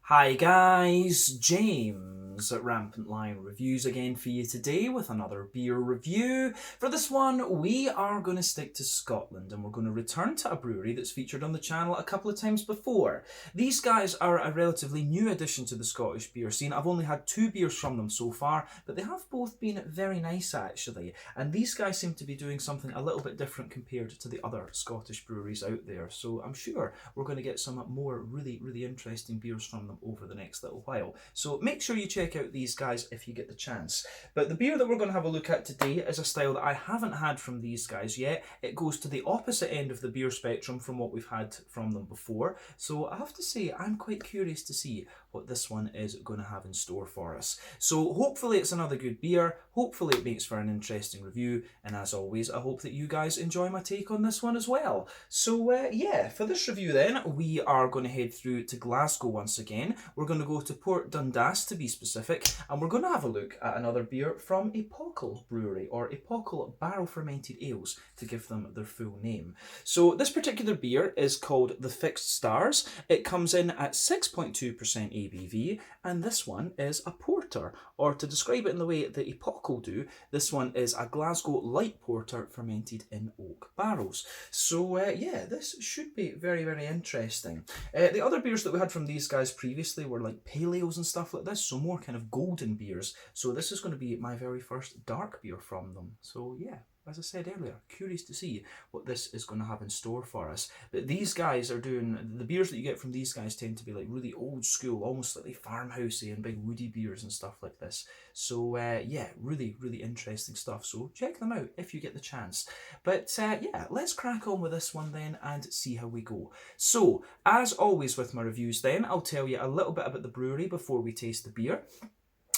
Hi guys, James at Rampant Lion Reviews again for you today with another beer review. For this one, we are going to stick to Scotland and we're going to return to a brewery that's featured on the channel a couple of times before. These guys are a relatively new addition to the Scottish beer scene. I've only had 2 beers from them so far, but they have both been very nice actually. And these guys seem to be doing something a little bit different compared to the other Scottish breweries out there. So I'm sure we're going to get some more really interesting beers from them over the next little while. So make sure you check out these guys if you get the chance. But the beer that we're going to have a look at today is a style that I haven't had from these guys yet. It goes to the opposite end of the beer spectrum from what we've had from them before. So I have to say I'm quite curious to see what this one is going to have in store for us. So hopefully it's another good beer. Hopefully it makes for an interesting review. And as always, I hope that you guys enjoy my take on this one as well. So yeah, for this review then, we are going to head through to Glasgow once again. We're going to go to Port Dundas to be specific, and we're going to have a look at another beer from Epochal Brewery, or Epochal Barrel Fermented Ales, to give them their full name. So this particular beer is called the Fixed Stars. It comes in at 6.2% ABV, and this one is a porter, or to describe it in the way that Epochal do, this one is a Glasgow light porter fermented in oak barrels. So yeah, this should be very interesting. The other beers that we had from these guys previously were like pale ales and stuff like this, so more kind of golden beers. So this is going to be my very first dark beer from them. So yeah, as I said earlier, curious to see what this is going to have in store for us. But these guys are doing, the beers that you get from these guys tend to be like really old school, almost slightly farmhousey and big woody beers and stuff like this. So yeah, really interesting stuff. So check them out if you get the chance. But yeah, let's crack on with this one then and see how we go. So, as always with my reviews then, I'll tell you a little bit about the brewery before we taste the beer.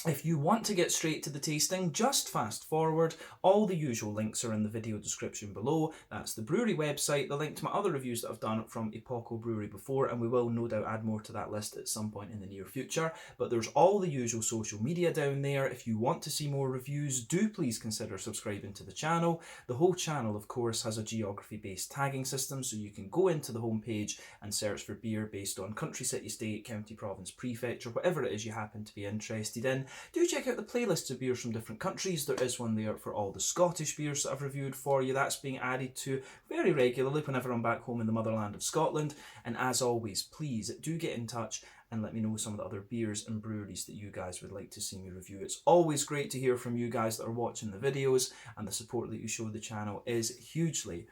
If you want to get straight to the tasting, just fast forward. All the usual links are in the video description below. That's the brewery website, the link to my other reviews that I've done from Epochal Brewery before, and we will no doubt add more to that list at some point in the near future. But there's all the usual social media down there. If you want to see more reviews, do please consider subscribing to the channel. The whole channel, of course, has a geography-based tagging system, so you can go into the homepage and search for beer based on country, city, state, county, province, prefecture, whatever it is you happen to be interested in. Do check out the playlists of beers from different countries. There is one there for all the Scottish beers that I've reviewed for you. That's being added to very regularly whenever I'm back home in the motherland of Scotland. And as always, please do get in touch and let me know some of the other beers and breweries that you guys would like to see me review. It's always great to hear from you guys that are watching the videos, and the support that you show the channel is hugely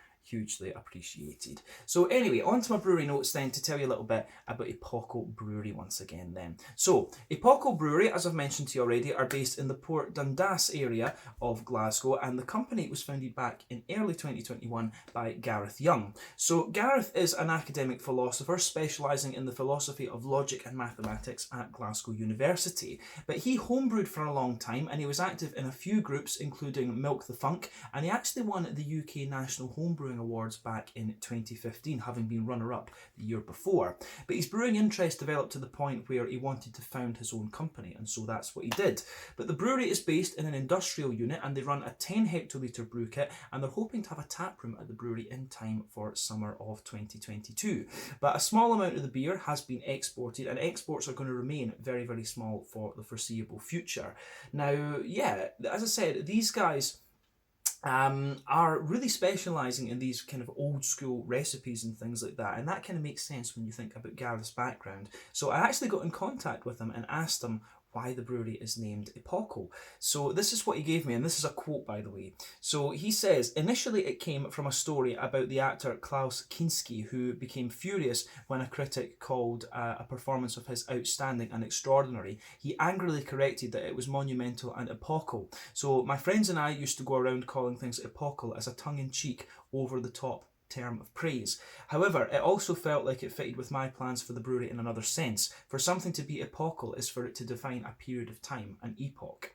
appreciated. So anyway, on to my brewery notes then to tell you a little bit about Epochal Brewery once again then. So, Epochal Brewery, as I've mentioned to you already, are based in the Port Dundas area of Glasgow, and the company was founded back in early 2021 by Gareth Young. So Gareth is an academic philosopher specialising in the philosophy of logic and mathematics at Glasgow University. But he homebrewed for a long time, and he was active in a few groups including Milk the Funk, and he actually won the UK National Homebrewing Awards back in 2015, having been runner-up the year before. But his brewing interest developed to the point where he wanted to found his own company, and so that's what he did. But the brewery is based in an industrial unit, and they run a 10 hectolitre brew kit, and they're hoping to have a tap room at the brewery in time for summer of 2022. But a small amount of the beer has been exported, and exports are going to remain very small for the foreseeable future. Now, yeah, as I said, these guys are really specialising in these kind of old school recipes and things like that, and that kind of makes sense when you think about Gareth's background. So I actually got in contact with him and asked him why the brewery is named Epochal. So this is what he gave me, and this is a quote, by the way. So he says, initially it came from a story about the actor Klaus Kinski, who became furious when a critic called a performance of his outstanding and extraordinary. He angrily corrected that it was monumental and epochal. So my friends and I used to go around calling things epochal as a tongue-in-cheek, over-the-top term of praise. However, it also felt like it fitted with my plans for the brewery in another sense. For something to be epochal is for it to define a period of time, an epoch.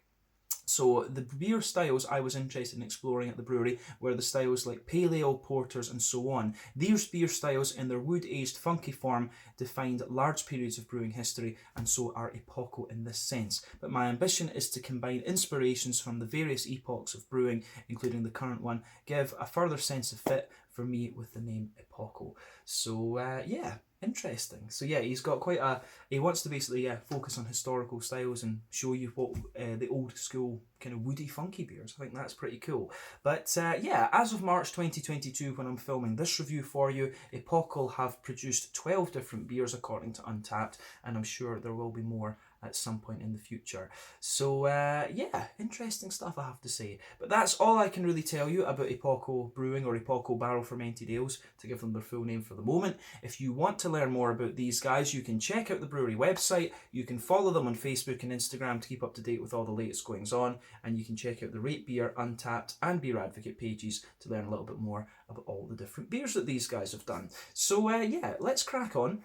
So the beer styles I was interested in exploring at the brewery were the styles like pale ale, porters and so on. These beer styles in their wood-aged funky form defined large periods of brewing history, and so are epochal in this sense. But my ambition is to combine inspirations from the various epochs of brewing, including the current one, give a further sense of fit for me with the name Epochal. So yeah, Interesting. So yeah, he's got quite a. He wants to basically focus on historical styles and show you what the old school kind of woody funky beers. I think that's pretty cool. But yeah, as of March 2022, when I'm filming this review for you, Epochal have produced 12 different beers according to Untappd, and I'm sure there will be more at some point in the future. So yeah, interesting stuff, I have to say. But that's all I can really tell you about Epochal Brewing or Epochal Barrel Fermented Ales, to give them their full name for the moment. If you want to learn more about these guys, you can check out the brewery website, you can follow them on Facebook and Instagram to keep up to date with all the latest goings on, and you can check out the Rate Beer, Untappd and Beer Advocate pages to learn a little bit more about all the different beers that these guys have done. So yeah, let's crack on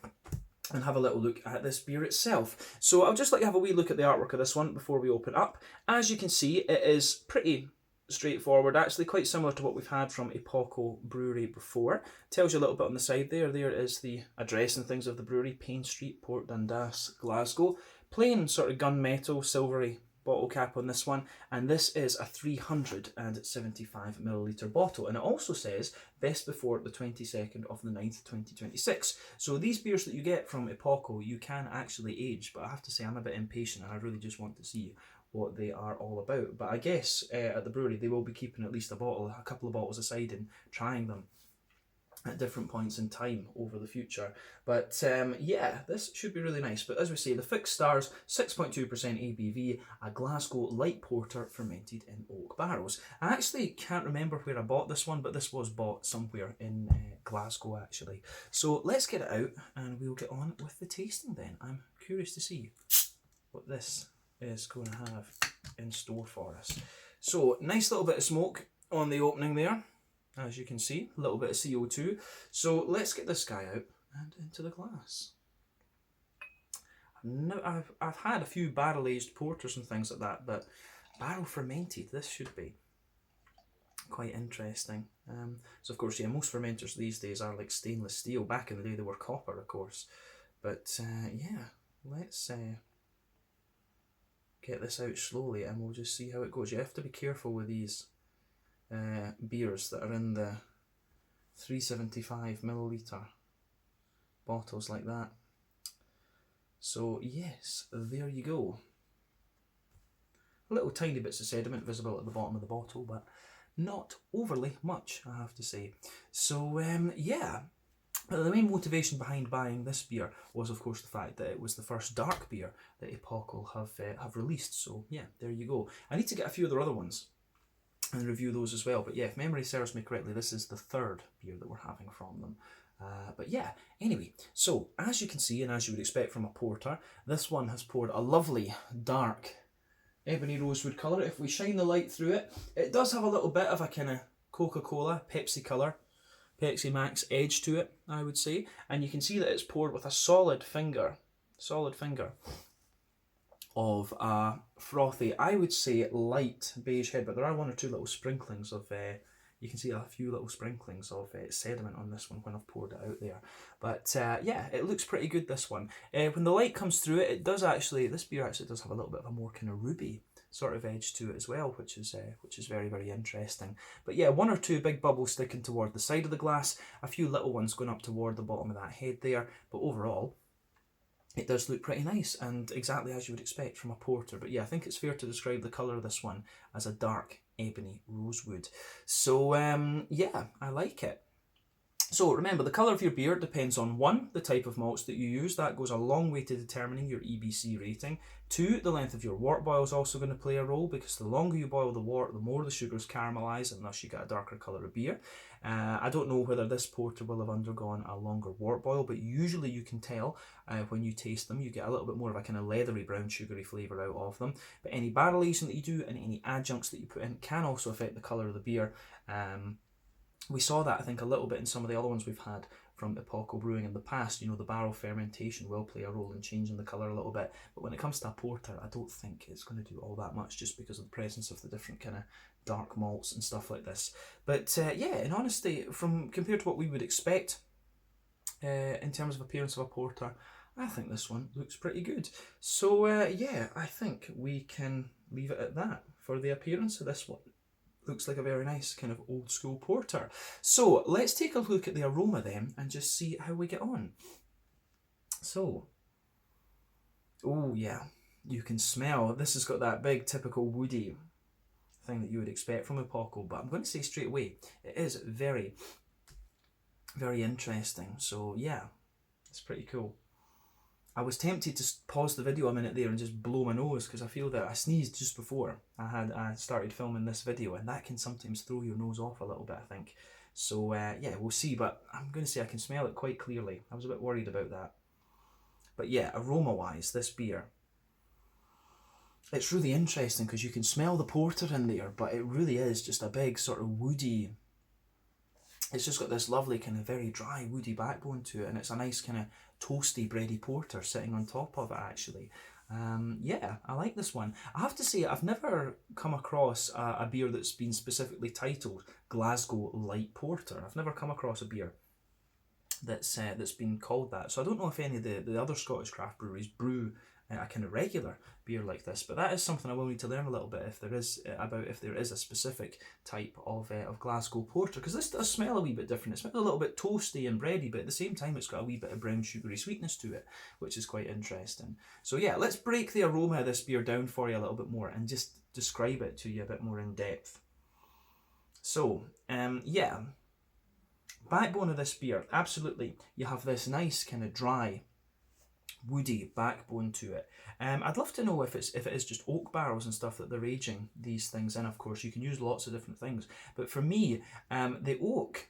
and have a little look at this beer itself. So I'll just like to have a wee look at the artwork of this one before we open up. As you can see, it is pretty straightforward, actually quite similar to what we've had from Epochal Brewery before. Tells you a little bit on the side there. There is the address and things of the brewery, Payne Street, Port Dundas, Glasgow. Plain sort of gunmetal, silvery bottle cap on this one, and this is a 375 milliliter bottle, and it also says best before the 22nd of the 9th 2026. So these beers that you get from Epochal, you can actually age, but I have to say I'm a bit impatient and I really just want to see what they are all about. But I guess at the brewery they will be keeping at least a couple of bottles aside and trying them at different points in time over the future. But yeah, this should be really nice. But as we say, the fixed stars, 6.2% ABV, a Glasgow light porter fermented in oak barrels. I actually can't remember where I bought this one, but this was bought somewhere in Glasgow actually. So let's get it out and we'll get on with the tasting then. I'm curious to see what this is going to have in store for us. So nice little bit of smoke on the opening there. As you can see, a little bit of CO2. So let's get this guy out and into the glass. Now, I've had a few barrel-aged porters and things like that, but barrel fermented, this should be quite interesting. So of course, yeah, most fermenters these days are like stainless steel. Back in the day they were copper, of course. But yeah, let's get this out slowly and we'll just see how it goes. You have to be careful with these beers that are in the 375 milliliter bottles like that. So yes, there you go. Little tiny bits of sediment visible at the bottom of the bottle, but not overly much, I have to say. So yeah, but the main motivation behind buying this beer was of course the fact that it was the first dark beer that Epochal have released. So yeah, there you go. I need to get a few of their other ones and review those as well. But yeah, if memory serves me correctly, this is the third beer that we're having from them. But yeah, anyway, so as you can see, and as you would expect from a porter, this one has poured a lovely dark ebony rosewood colour. If we shine the light through it, it does have a little bit of a kind of Coca-Cola, Pepsi colour, Pepsi Max edge to it, I would say. And you can see that it's poured with a solid finger of a frothy, I would say light beige head, but there are one or two little sprinklings of, you can see a few little sprinklings of sediment on this one when I've poured it out there. But yeah, it looks pretty good, this one. When the light comes through it, this beer actually does have a little bit of a more kind of ruby sort of edge to it as well, which is very, very interesting. But yeah, one or two big bubbles sticking toward the side of the glass, a few little ones going up toward the bottom of that head there, but overall, it does look pretty nice and exactly as you would expect from a porter. But yeah, I think it's fair to describe the colour of this one as a dark ebony rosewood. So yeah, I like it. So remember, the colour of your beer depends on 1, the type of malts that you use. That goes a long way to determining your EBC rating. 2, the length of your wort boil is also going to play a role, because the longer you boil the wort, the more the sugars caramelise, and thus you get a darker colour of beer. I don't know whether this porter will have undergone a longer wort boil, but usually you can tell when you taste them. You get a little bit more of a kind of leathery brown sugary flavour out of them. But any barrel aging that you do and any adjuncts that you put in can also affect the colour of the beer. We saw that, I think, a little bit in some of the other ones we've had from Epochal Brewing in the past. You know, the barrel fermentation will play a role in changing the colour a little bit. But when it comes to a porter, I don't think it's going to do all that much, just because of the presence of the different kind of dark malts and stuff like this. But yeah, in honesty, compared to what we would expect in terms of appearance of a porter, I think this one looks pretty good. So yeah, I think we can leave it at that for the appearance of this one. Looks like a very nice kind of old school porter. So let's take a look at the aroma then and just see how we get on. So, oh yeah, you can smell, this has got that big typical woody thing that you would expect from Apocal, but I'm going to say straight away, it is very, very interesting. So yeah, it's pretty cool. I was tempted to pause the video a minute there and just blow my nose, because I feel that I sneezed just before I started filming this video, and that can sometimes throw your nose off a little bit, I think. So yeah, we'll see, but I'm going to say I can smell it quite clearly. I was a bit worried about that. But yeah, aroma-wise, this beer, it's really interesting because you can smell the porter in there, but it really is just a big sort of woody, it's just got this lovely kind of very dry woody backbone to it, and it's a nice kind of toasty bready porter sitting on top of it actually. Yeah, I like this one. I have to say, I've never come across a beer that's been specifically titled Glasgow Light Porter. I've never come across a beer that's been called that. So I don't know if any of the other Scottish craft breweries brew a kind of regular beer like this, but that is something I will need to learn a little bit if there is a specific type of Glasgow porter, because this does smell a wee bit different. It smells a little bit toasty and bready, but at the same time it's got a wee bit of brown sugary sweetness to it, which is quite interesting. So yeah, let's break the aroma of this beer down for you a little bit more and just describe it to you a bit more in depth. So yeah, backbone of this beer, absolutely, you have this nice kind of dry woody backbone to it. I'd love to know if it is just oak barrels and stuff that they're aging these things in. Of course, you can use lots of different things, but for me, the oak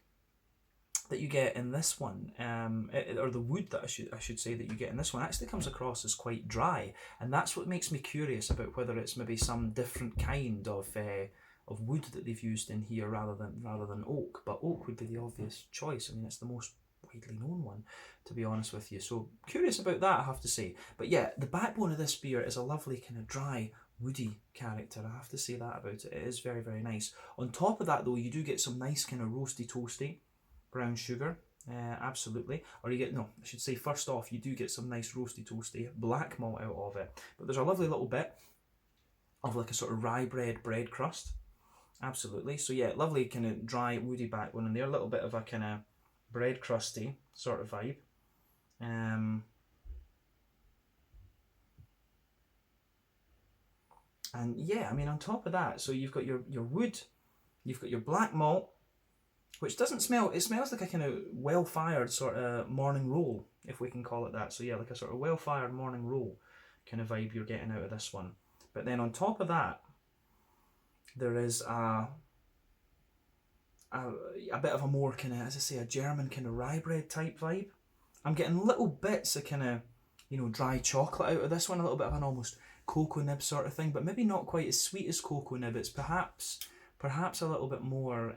that you get in this one, or the wood that I should say that you get in this one, actually comes across as quite dry, and that's what makes me curious about whether it's maybe some different kind of wood that they've used in here rather than oak. But oak would be the obvious choice. I mean, it's the most widely known one, to be honest with you. So curious about that, I have to say. But yeah, the backbone of this beer is a lovely kind of dry, woody character. I have to say that about it. It is very, very nice. On top of that, though, you do get some nice kind of roasty, toasty brown sugar. Absolutely. Or you get, no, I should say first off, you do get some nice roasty, toasty black malt out of it. But there's a lovely little bit of like a sort of rye bread crust. Absolutely. So yeah, lovely kind of dry, woody backbone in there. A little bit of a kind of bread crusty sort of vibe. And yeah, I mean, on top of that, so you've got your wood, you've got your black malt, which doesn't smell, it smells like a kind of well-fired sort of morning roll, if we can call it that. So yeah, like a sort of well-fired morning roll kind of vibe you're getting out of this one. But then on top of that, there is a bit of a more kind of, as I say, a German kind of rye bread type vibe. I'm getting little bits of kind of, you know, dry chocolate out of this one, a little bit of an almost cocoa nib sort of thing, but maybe not quite as sweet as cocoa nib. It's perhaps a little bit more,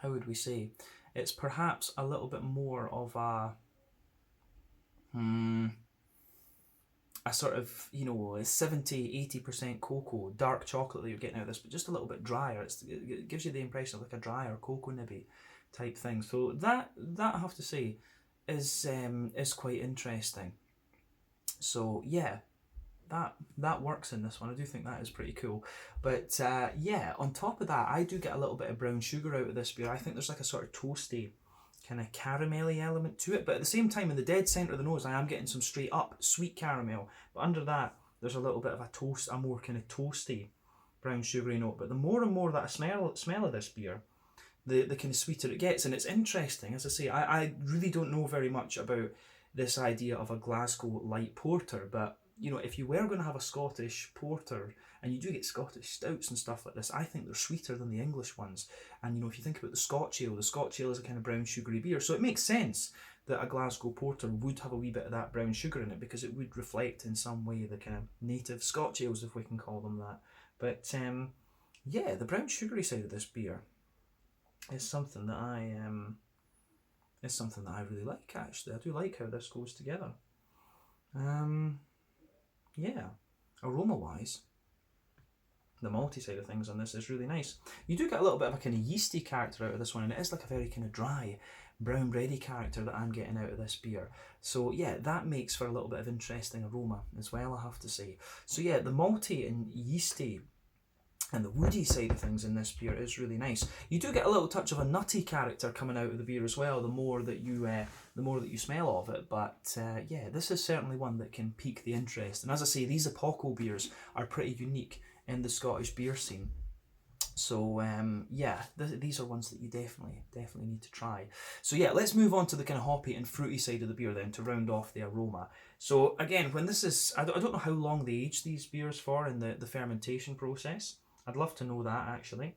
how would we say? It's perhaps a little bit more of a sort of, you know, 70-80% cocoa, dark chocolate that you're getting out of this, but just a little bit drier. It gives you the impression of like a drier cocoa nibby type thing. So that I have to say is quite interesting. So yeah, that works in this one. I do think that is pretty cool. But yeah, on top of that, I do get a little bit of brown sugar out of this beer. I think there's like a sort of toasty, kind of caramelly element to it, but at the same time, in the dead centre of the nose, I am getting some straight up sweet caramel. But under that, there's a little bit of a more kind of toasty brown sugary note. But the more and more that I smell of this beer, the kind of sweeter it gets. And it's interesting, as I say, I really don't know very much about this idea of a Glasgow light porter, but you know, if you were going to have a Scottish porter, and you do get Scottish stouts and stuff like this, I think they're sweeter than the English ones. And you know, if you think about the Scotch ale is a kind of brown sugary beer, so it makes sense that a Glasgow porter would have a wee bit of that brown sugar in it, because it would reflect in some way the kind of native Scotch ales, if we can call them that. But yeah, the brown sugary side of this beer is something that I really like, actually. I do like how this goes together. Yeah, aroma-wise, the malty side of things on this is really nice. You do get a little bit of a kind of yeasty character out of this one, and it is like a very kind of dry, brown bready character that I'm getting out of this beer. So yeah, that makes for a little bit of interesting aroma as well, I have to say. So yeah, the malty and yeasty And the woody side of things in this beer is really nice. You do get a little touch of a nutty character coming out of the beer as well. The more that you smell of it. But yeah, this is certainly one that can pique the interest. And as I say, these Apocal beers are pretty unique in the Scottish beer scene. So yeah, these are ones that you definitely need to try. So yeah, let's move on to the kind of hoppy and fruity side of the beer then to round off the aroma. So again, when this is, I don't know how long they age these beers for in the fermentation process. I'd love to know that actually,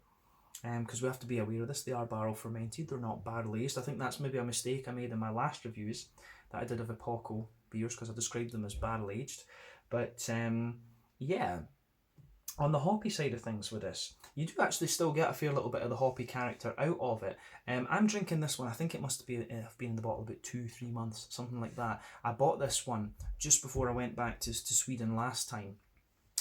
because we have to be aware of this. They are barrel fermented, they're not barrel aged. I think that's maybe a mistake I made in my last reviews that I did of Epochal beers, because I described them as barrel aged. But yeah, on the hoppy side of things with this, you do actually still get a fair little bit of the hoppy character out of it. I'm drinking this one, I think it must have been in the bottle about 2-3 months, something like that. I bought this one just before I went back to Sweden last time,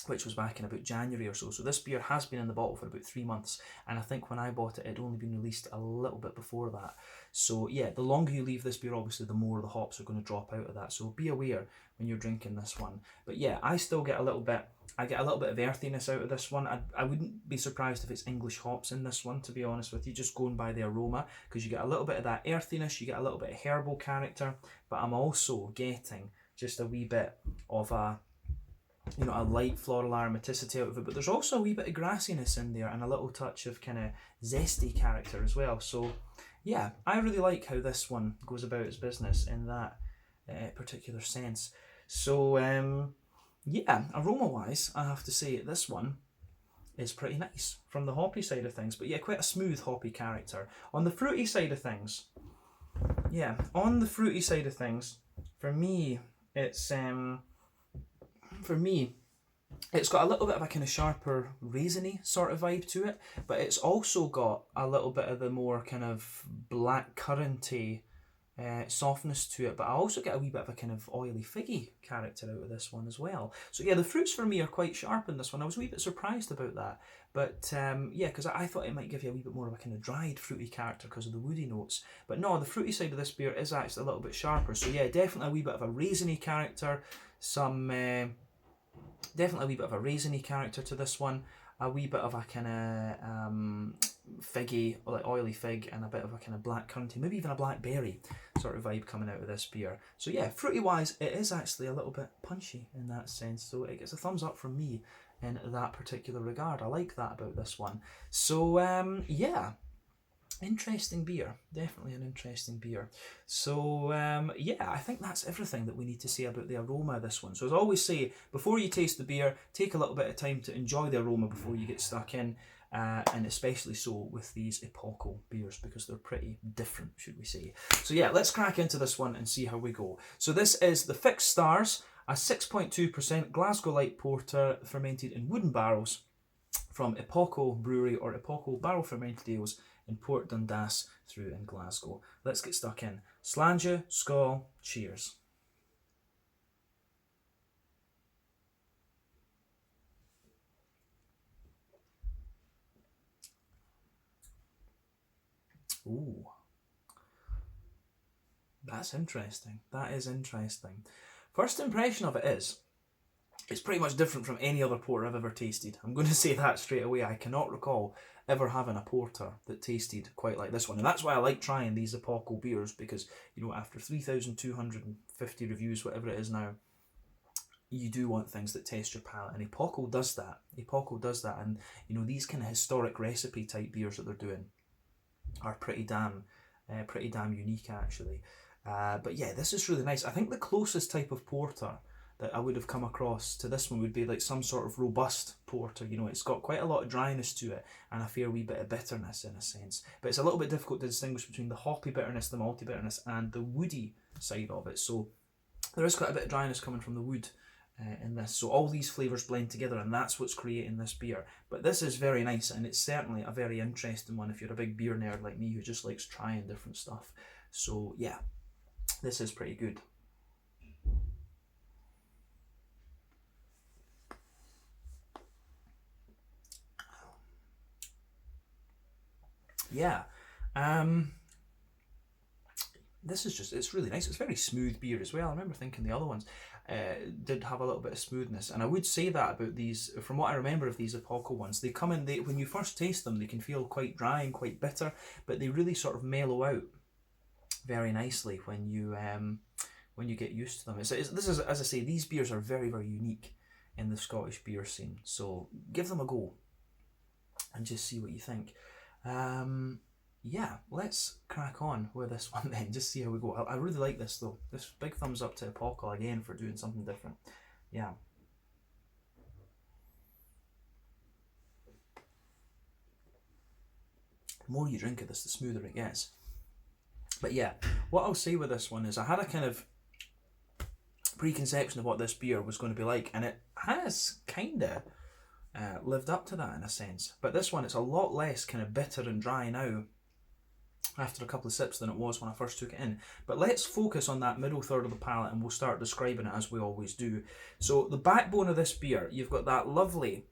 which was back in about January or so. So this beer has been in the bottle for about 3 months, and I think when I bought it, it'd only been released a little bit before that. So yeah, the longer you leave this beer, obviously, the more the hops are going to drop out of that. So be aware when you're drinking this one. But yeah, I still get a little bit, of earthiness out of this one. I wouldn't be surprised if it's English hops in this one, to be honest with you, just going by the aroma, because you get a little bit of that earthiness, you get a little bit of herbal character, but I'm also getting just a wee bit of a light floral aromaticity out of it, but there's also a wee bit of grassiness in there and a little touch of kind of zesty character as well. So yeah, I really like how this one goes about its business in that particular sense. So yeah, aroma wise, I have to say this one is pretty nice from the hoppy side of things, but yeah, quite a smooth hoppy character. On the fruity side of things, for me, it's got a little bit of a kind of sharper raisiny sort of vibe to it, but it's also got a little bit of the more kind of black curranty softness to it, but I also get a wee bit of a kind of oily figgy character out of this one as well. So yeah, the fruits for me are quite sharp in this one. I was a wee bit surprised about that, but yeah, because I thought it might give you a wee bit more of a kind of dried fruity character because of the woody notes, but no, the fruity side of this beer is actually a little bit sharper. So yeah, definitely a wee bit of a raisiny character, definitely a wee bit of a raisiny character to this one, a wee bit of a kind of figgy, like oily fig, and a bit of a kind of black curranty, maybe even a blackberry sort of vibe coming out of this beer. So yeah, fruity wise, it is actually a little bit punchy in that sense, so it gets a thumbs up from me in that particular regard. I like that about this one. So yeah, interesting beer, definitely an interesting beer. So yeah, I think that's everything that we need to say about the aroma of this one. So as I always say, before you taste the beer, take a little bit of time to enjoy the aroma before you get stuck in, and especially so with these Epochal beers, because they're pretty different, should we say. So yeah, let's crack into this one and see how we go. So this is the Fixed Stars, a 6.2% Glasgow Light Porter fermented in wooden barrels from Epochal Brewery, or Epochal Barrel Fermented Ales, in Port Dundas through in Glasgow. Let's get stuck in. Slàinte, skål, cheers. Ooh, that's interesting. That is interesting. First impression of it is, it's pretty much different from any other porter I've ever tasted. I'm going to say that straight away. I cannot recall ever having a porter that tasted quite like this one. And that's why I like trying these Apocal beers, because, after 3,250 reviews, whatever it is now, you do want things that test your palate. And Apocal does that. And, these kind of historic recipe type beers that they're doing are pretty damn unique, actually. But yeah, this is really nice. I think the closest type of porter that I would have come across to this one would be like some sort of robust porter. It's got quite a lot of dryness to it and a fair wee bit of bitterness in a sense. But it's a little bit difficult to distinguish between the hoppy bitterness, the malty bitterness, and the woody side of it. So there is quite a bit of dryness coming from the wood in this. So all these flavours blend together, and that's what's creating this beer. But this is very nice, and it's certainly a very interesting one if you're a big beer nerd like me who just likes trying different stuff. So yeah, this is pretty good. Yeah, this is just, it's really nice. It's very smooth beer as well. I remember thinking the other ones did have a little bit of smoothness, and I would say that about these, from what I remember of these Apocal ones, they come in, when you first taste them, they can feel quite dry and quite bitter, but they really sort of mellow out very nicely when you get used to them. This is, as I say, these beers are very, very unique in the Scottish beer scene, so give them a go and just see what you think. Yeah, let's crack on with this one then, just see how we go. I really like this though. This big thumbs up to Apocal again for doing something different. Yeah. The more you drink of this, the smoother it gets. But yeah, what I'll say with this one is I had a kind of preconception of what this beer was going to be like, and it has kind of lived up to that in a sense. But this one, it's a lot less kind of bitter and dry now after a couple of sips than it was when I first took it in. But let's focus on that middle third of the palate and we'll start describing it as we always do. So the backbone of this beer, you've got that lovely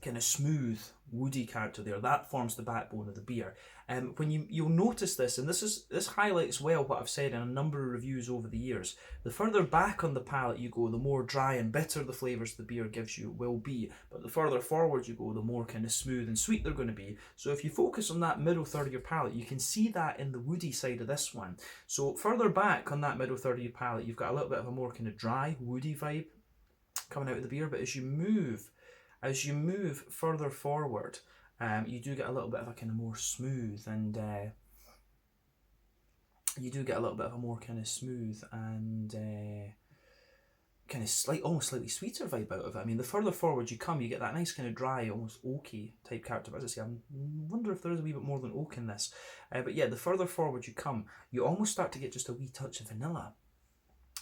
kind of smooth woody character there. That forms the backbone of the beer. When you'll notice this, and this highlights well what I've said in a number of reviews over the years. The further back on the palate you go, the more dry and bitter the flavours the beer gives you will be. But the further forward you go, the more kind of smooth and sweet they're going to be. So if you focus on that middle third of your palate, you can see that in the woody side of this one. So further back on that middle third of your palate, you've got a little bit of a more kind of dry, woody vibe coming out of the beer. But as you move further forward, you do get a little bit of a kind of more smooth and kind of almost slightly sweeter vibe out of it. I mean, the further forward you come, you get that nice kind of dry, almost oaky type character. But as I say, I wonder if there is a wee bit more than oak in this. But yeah, the further forward you come, you almost start to get just a wee touch of vanilla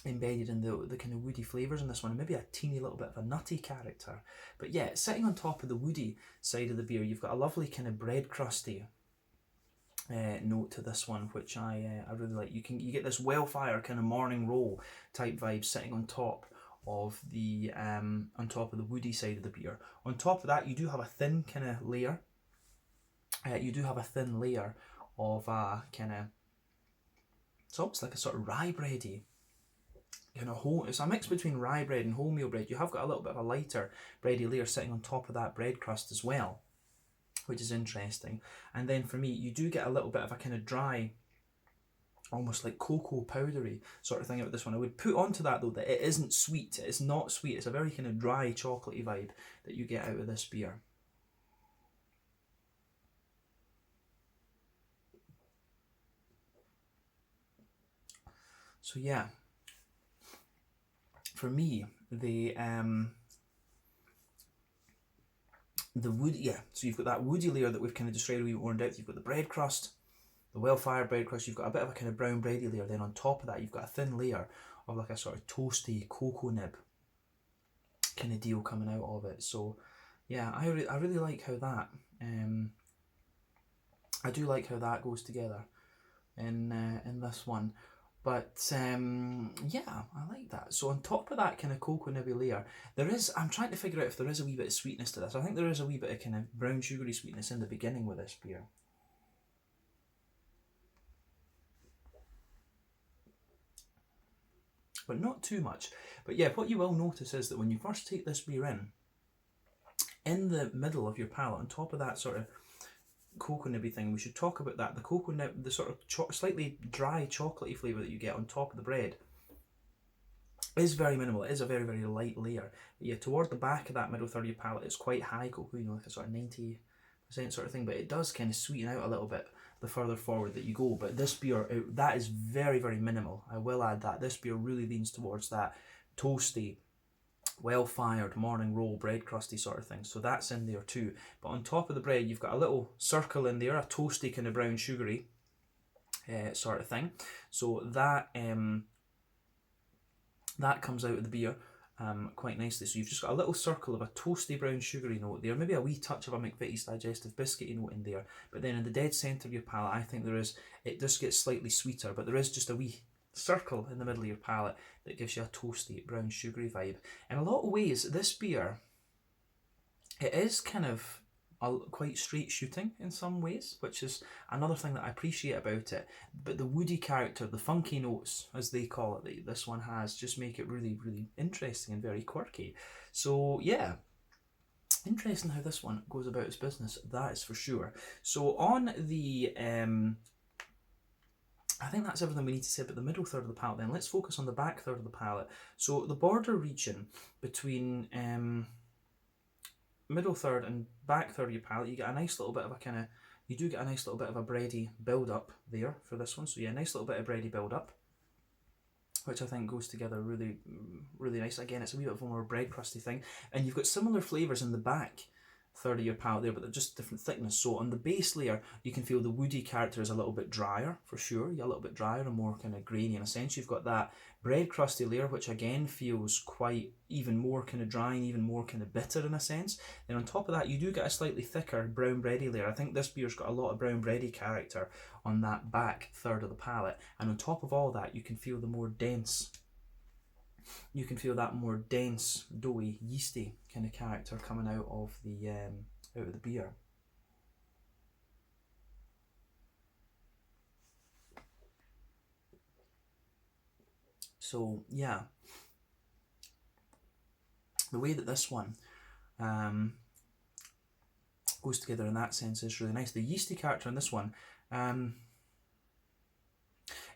embedded in the kind of woody flavours in this one, and maybe a teeny little bit of a nutty character. But yeah, sitting on top of the woody side of the beer, you've got a lovely kind of bread crusty note to this one, which I really like. You get this well-fire kind of morning roll type vibe sitting on top of the woody side of the beer. On top of that, you do have a thin kind of layer. Of a kind of, it's almost like a sort of rye bready. It's a mix between rye bread and wholemeal bread. You have got a little bit of a lighter bready layer sitting on top of that bread crust as well, which is interesting. And then for me, you do get a little bit of a kind of dry, almost like cocoa powdery sort of thing about this one. I would put onto that though that it isn't sweet. It's not sweet. It's a very kind of dry, chocolatey vibe that you get out of this beer. So yeah. For me, the wood, so you've got that woody layer that we've kind of described a wee bit more in depth. You've got the bread crust, the well-fired bread crust. You've got a bit of a kind of brown bready layer. Then on top of that, you've got a thin layer of like a sort of toasty cocoa nib kind of deal coming out of it. So yeah, I really like how that I do like how that goes together in this one. But yeah, I like that. So on top of that kind of cocoa nibby layer, I'm trying to figure out if there is a wee bit of sweetness to this. I think there is a wee bit of kind of brown sugary sweetness in the beginning with this beer. But not too much. But yeah, what you will notice is that when you first take this beer in the middle of your palate, on top of that sort of cocoa nibby thing, we should talk about that. The cocoa nib, the sort of slightly dry chocolatey flavour that you get on top of the bread is very minimal. It is a very, very light layer. But yeah, toward the back of that middle third of your palate, it's quite high cocoa, like a sort of 90% sort of thing, but it does kind of sweeten out a little bit the further forward that you go. But this beer, that is very, very minimal. I will add that. This beer really leans towards that toasty, well-fired morning roll bread crusty sort of thing, so that's in there too. But on top of the bread, you've got a little circle in there, a toasty kind of brown sugary sort of thing. So that comes out of the beer quite nicely. So you've just got a little circle of a toasty brown sugary note there, maybe a wee touch of a McVitie's digestive biscuity note in there. But then in the dead centre of your palate, I think it just gets slightly sweeter, but there is just a wee circle in the middle of your palate that gives you a toasty brown sugary vibe. In a lot of ways, this beer, it is kind of quite straight shooting in some ways, which is another thing that I appreciate about it. But the woody character, the funky notes, as they call it, that this one has, just make it really, really interesting and very quirky. So yeah, interesting how this one goes about its business, that is for sure. So on the I think that's everything we need to say about the middle third of the palate then. Let's focus on the back third of the palate. So the border region between middle third and back third of your palate, you get a nice little bit of a kind of, you do get a nice little bit of a bready build up there for this one. So yeah, nice little bit of bready build up, which I think goes together really, really nice. Again, it's a wee bit of a more bread crusty thing. And you've got similar flavours in the back third of your palate there, but they're just different thickness. So on the base layer, you can feel the woody character is a little bit drier, for sure. You're a little bit drier and more kind of grainy in a sense. You've got that bread crusty layer, which again feels quite even more kind of dry and even more kind of bitter in a sense. Then on top of that, you do get a slightly thicker brown bready layer. I think this beer's got a lot of brown bready character on that back third of the palate. And on top of all that, you can feel the more dense, you can feel that more dense, doughy, yeasty kind of character coming out of the beer. So yeah, the way that this one goes together in that sense is really nice. The yeasty character in this one, it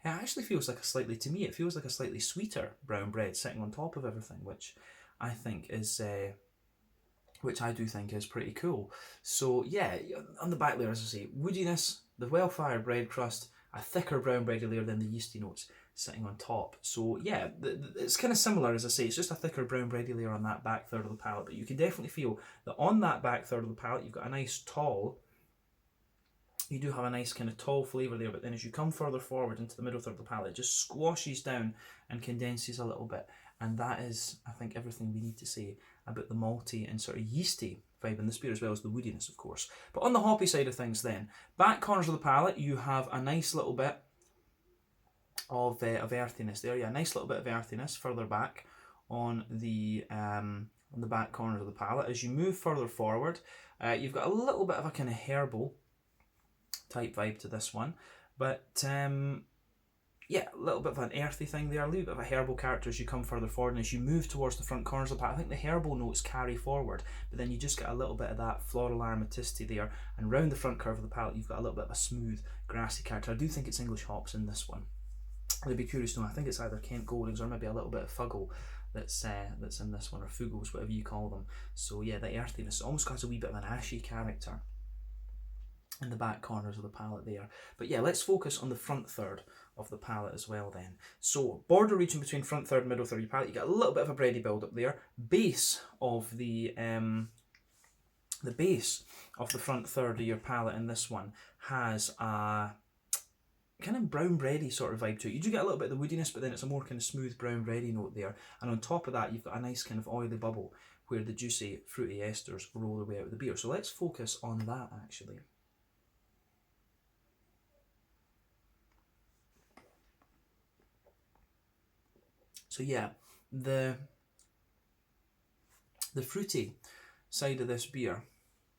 actually feels like to me, it feels like a slightly sweeter brown bread sitting on top of everything, which I think is, which I do think is pretty cool. So yeah, on the back layer, as I say, woodiness, the well-fired bread crust, a thicker brown bready layer than the yeasty notes sitting on top. So yeah, it's kind of similar, as I say, it's just a thicker brown bready layer on that back third of the palate, but you can definitely feel that on that back third of the palate, you've got a nice tall, you do have a nice kind of tall flavour there, but then as you come further forward into the middle third of the palate, it just squashes down and condenses a little bit. And that is, I think, everything we need to say about the malty and sort of yeasty vibe in this beer, as well as the woodiness, of course. But on the hoppy side of things then, back corners of the palate, you have a nice little bit of earthiness there. Yeah, a nice little bit of earthiness further back on the back corners of the palate. As you move further forward, you've got a little bit of a kind of herbal type vibe to this one, but yeah, a little bit of an earthy thing there, a little bit of a herbal character as you come further forward, and as you move towards the front corners of the palate, I think the herbal notes carry forward, but then you just get a little bit of that floral aromaticity there, and round the front curve of the palate you've got a little bit of a smooth grassy character. I do think it's English hops in this one. I'd be curious to know, I think it's either Kent Goldings or maybe a little bit of Fuggle that's in this one, or Fugles, whatever you call them. So yeah, the earthiness almost has a wee bit of an ashy character in the back corners of the palate there. But yeah, let's focus on the front third of the palate as well then. So border region between front third and middle third of your palate, you get a little bit of a bready build up there. Base of the base of the front third of your palate in this one has a kind of brown bready sort of vibe to it. You do get a little bit of the woodiness, but then it's a more kind of smooth brown bready note there. And on top of that, you've got a nice kind of oily bubble where the juicy fruity esters roll their way out of the beer. So let's focus on that actually. So yeah, the fruity side of this beer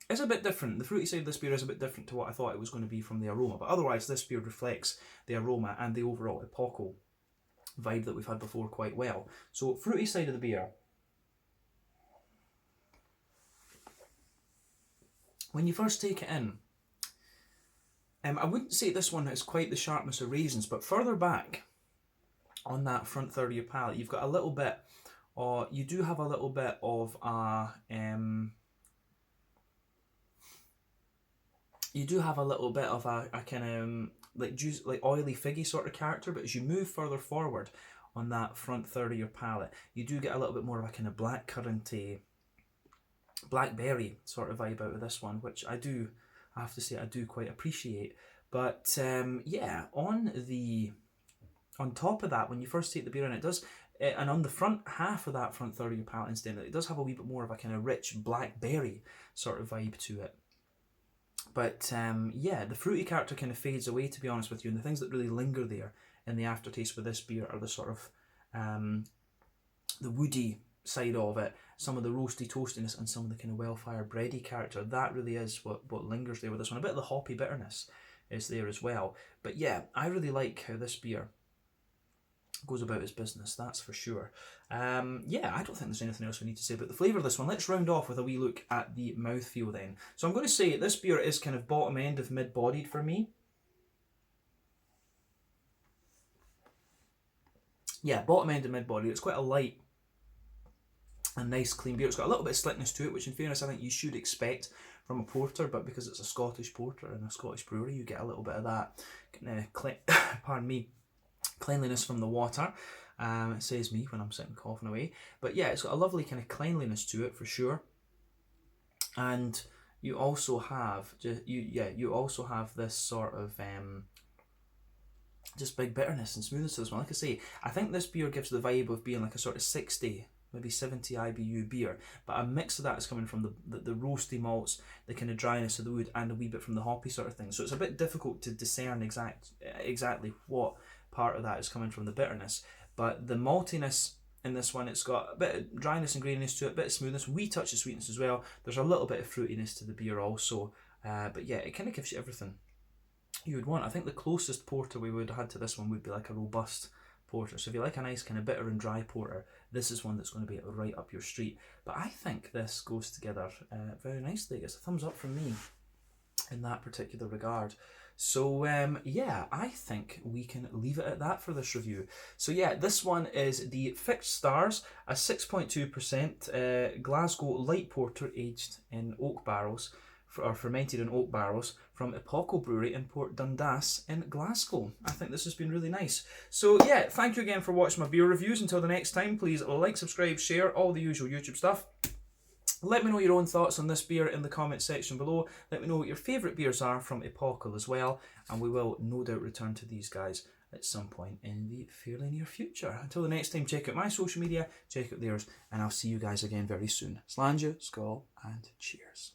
is a bit different. The fruity side of this beer is a bit different to what I thought it was going to be from the aroma, but otherwise this beer reflects the aroma and the overall Apocal vibe that we've had before quite well. So fruity side of the beer, when you first take it in, I wouldn't say this one is quite the sharpness of raisins, but further back on that front third of your palate, you've got a little bit, you do have a little bit of a, you do have a little bit of a kind of like juice, like oily figgy sort of character, but as you move further forward on that front third of your palate, you do get a little bit more of a kind of blackcurranty, blackberry sort of vibe out of this one, which I have to say I do quite appreciate. But yeah, on top of that, when you first take the beer in, it does, and on the front half of that front third of your palate incidentally, it does have a wee bit more of a kind of rich blackberry sort of vibe to it. But yeah, the fruity character kind of fades away, to be honest with you, and the things that really linger there in the aftertaste with this beer are the sort of the woody side of it, some of the roasty toastiness and some of the kind of well-fired bready character. That really is what lingers there with this one. A bit of the hoppy bitterness is there as well. But yeah, I really like how this beer goes about its business, that's for sure. Yeah, I don't think there's anything else we need to say about the flavour of this one. Let's round off with a wee look at the mouthfeel then. So I'm going to say this beer is kind of bottom end of mid-bodied for me. Yeah, bottom end of mid-bodied. It's quite a light and nice clean beer. It's got a little bit of slickness to it, which in fairness I think you should expect from a porter, but because it's a Scottish porter and a Scottish brewery, you get a little bit of that pardon me, cleanliness from the water. It says me when I'm sitting coughing away. But yeah, it's got a lovely kind of cleanliness to it for sure. And you also have you also have this sort of just big bitterness and smoothness to this one. Like I say, I think this beer gives the vibe of being like a sort of 60, maybe 70 IBU beer, but a mix of that is coming from the roasty malts, the kind of dryness of the wood, and a wee bit from the hoppy sort of thing. So it's a bit difficult to discern exactly what part of that is coming from the bitterness. But the maltiness in this one, it's got a bit of dryness and graininess to it, a bit of smoothness, wee touch of sweetness as well. There's a little bit of fruitiness to the beer also. But yeah, it kind of gives you everything you would want. I think the closest porter we would have had to this one would be like a robust porter. So if you like a nice kind of bitter and dry porter, this is one that's going to be right up your street. But I think this goes together very nicely. It's a thumbs up from me in that particular regard. So yeah, I think we can leave it at that for this review. So yeah, this one is the Fixed Stars, a 6.2% Glasgow light porter aged in oak barrels, or fermented in oak barrels, from Epochal Brewery in Port Dundas in Glasgow. I think this has been really nice. So yeah, thank you again for watching my beer reviews. Until the next time, please like, subscribe, share, all the usual YouTube stuff. Let me know your own thoughts on this beer in the comment section below. Let me know what your favourite beers are from Apocal as well, and we will no doubt return to these guys at some point in the fairly near future. Until the next time, check out my social media, check out theirs, and I'll see you guys again very soon. Slàinte, skål, and cheers.